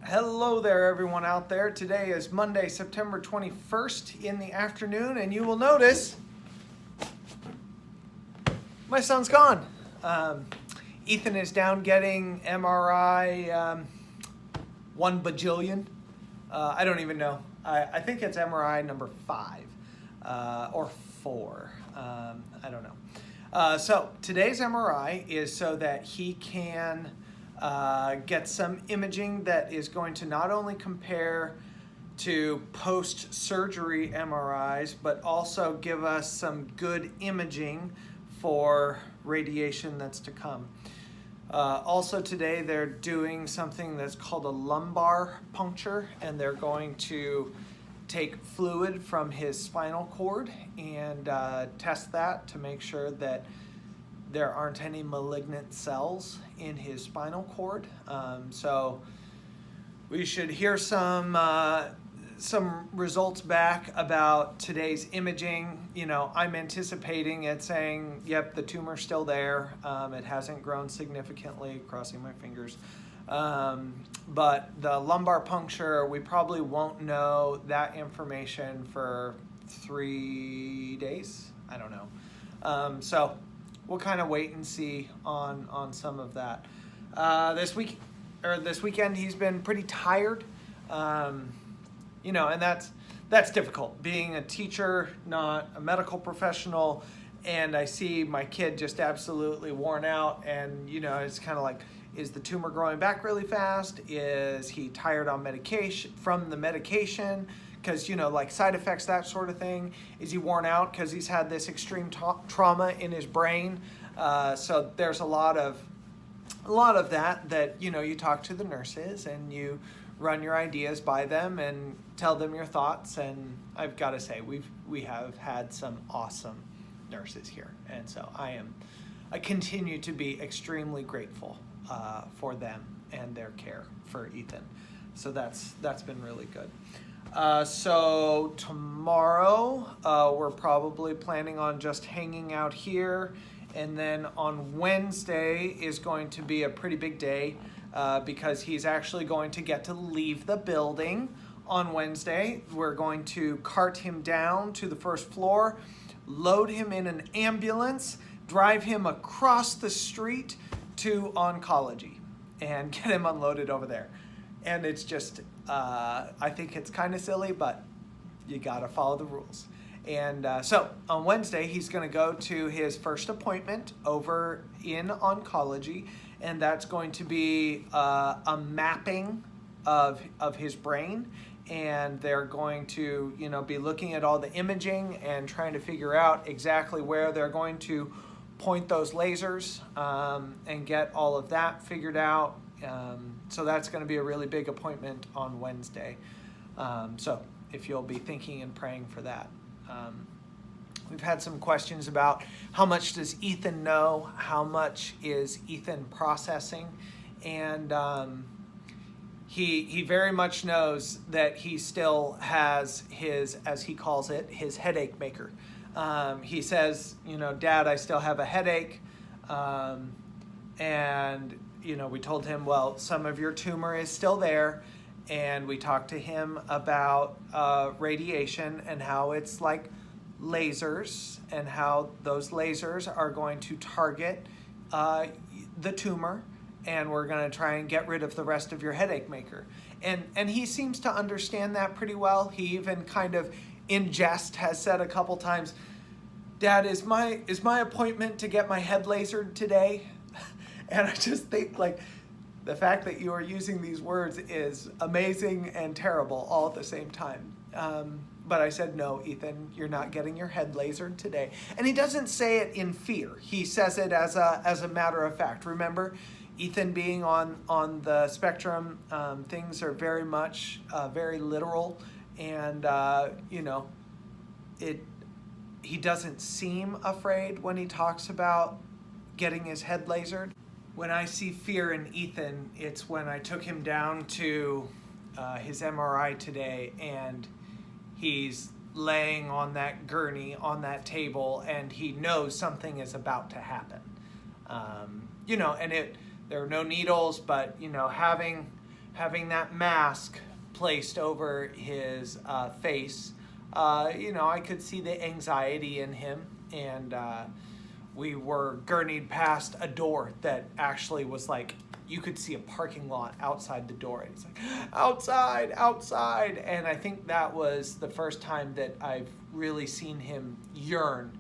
Hello there, everyone out there. Today is Monday, September 21st in the afternoon, and you will notice my son's gone. Ethan is down getting MRI 1 bajillion. I don't even know. I think it's MRI number 5 or 4. I don't know. So today's MRI is so that he can get some imaging that is going to not only compare to post-surgery MRIs, but also give us some good imaging for radiation that's to come. Also today they're doing something that's called a lumbar puncture, and they're going to take fluid from his spinal cord and test that to make sure that there aren't any malignant cells in his spinal cord. So we should hear some results back about today's imaging. You know, I'm anticipating it saying, yep, the tumor's still there. It hasn't grown significantly, crossing my fingers. But the lumbar puncture, we probably won't know that information for 3 days. I don't know. So we'll kind of wait and see on some of that. This weekend he's been pretty tired. You know, and that's difficult. Being a teacher, not a medical professional, and I see my kid just absolutely worn out, and you know, it's kind of like, is the tumor growing back really fast? Is he tired on medication from the medication? Because, you know, like side effects, that sort of thing. Is he worn out because he's had this extreme trauma in his brain? So there's a lot of that, you know, you talk to the nurses and you run your ideas by them and tell them your thoughts. And I've got to say, we have had some awesome nurses here. And so I continue to be extremely grateful for them and their care for Ethan. So that's been really good. So tomorrow we're probably planning on just hanging out here, and then on Wednesday is going to be a pretty big day because he's actually going to get to leave the building on Wednesday. We're going to cart him down to the first floor, load him in an ambulance, drive him across the street to oncology and get him unloaded over there. And it's just, I think it's kind of silly, but you gotta follow the rules. And so on Wednesday, he's gonna go to his first appointment over in oncology, and that's going to be a mapping of his brain. And they're going to, you know, be looking at all the imaging and trying to figure out exactly where they're going to point those lasers and get all of that figured out. So that's going to be a really big appointment on Wednesday. So if you'll be thinking and praying for that. We've had some questions about how much does Ethan know? How much is Ethan processing? And he very much knows that he still has his, as he calls it, his headache maker. He says, you know, Dad, I still have a headache. And you know, we told him, well, some of your tumor is still there, and we talked to him about radiation and how it's like lasers and how those lasers are going to target the tumor, and we're going to try and get rid of the rest of your headache maker. And he seems to understand that pretty well. He even kind of in jest has said a couple times, Dad, is my appointment to get my head lasered today? And I just think, like, the fact that you are using these words is amazing and terrible all at the same time. But I said, no, Ethan, you're not getting your head lasered today. And he doesn't say it in fear. He says it as a matter of fact. Remember, Ethan being on the spectrum, things are very much very literal. And, you know, he doesn't seem afraid when he talks about getting his head lasered. When I see fear in Ethan, it's when I took him down to his MRI today, and he's laying on that gurney on that table, and he knows something is about to happen. You know, and there are no needles, but you know, having having that mask placed over his face, I could see the anxiety in him, and we were gurneyed past a door that actually was like, you could see a parking lot outside the door. And he's like, outside, outside. And I think that was the first time that I've really seen him yearn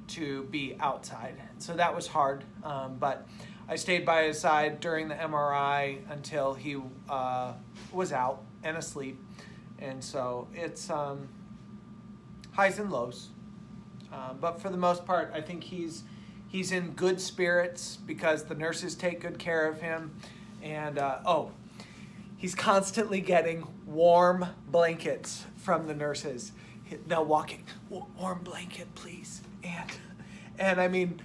to be outside. So that was hard, but I stayed by his side during the MRI until he was out and asleep. And so it's highs and lows. But for the most part, I think he's in good spirits because the nurses take good care of him. And, he's constantly getting warm blankets from the nurses. They'll walk in, warm blanket, please. And I mean,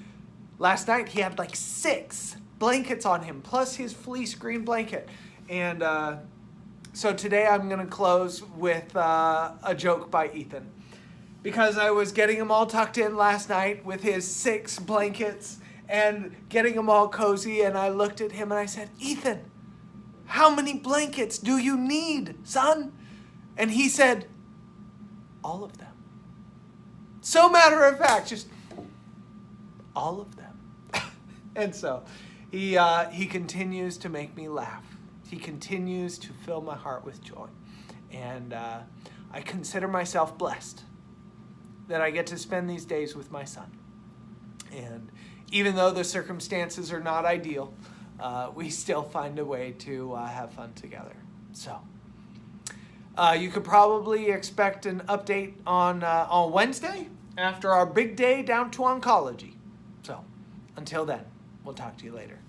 last night he had like 6 blankets on him, plus his fleece green blanket. And so today I'm going to close with a joke by Ethan. Because I was getting him all tucked in last night with his 6 blankets and getting him all cozy, and I looked at him and I said, Ethan, how many blankets do you need, son? And he said, all of them. So matter of fact, just all of them. And so he continues to make me laugh. He continues to fill my heart with joy. And I consider myself blessed that I get to spend these days with my son. And even though the circumstances are not ideal, we still find a way to have fun together. So you could probably expect an update on Wednesday after our big day down to oncology. So until then, we'll talk to you later.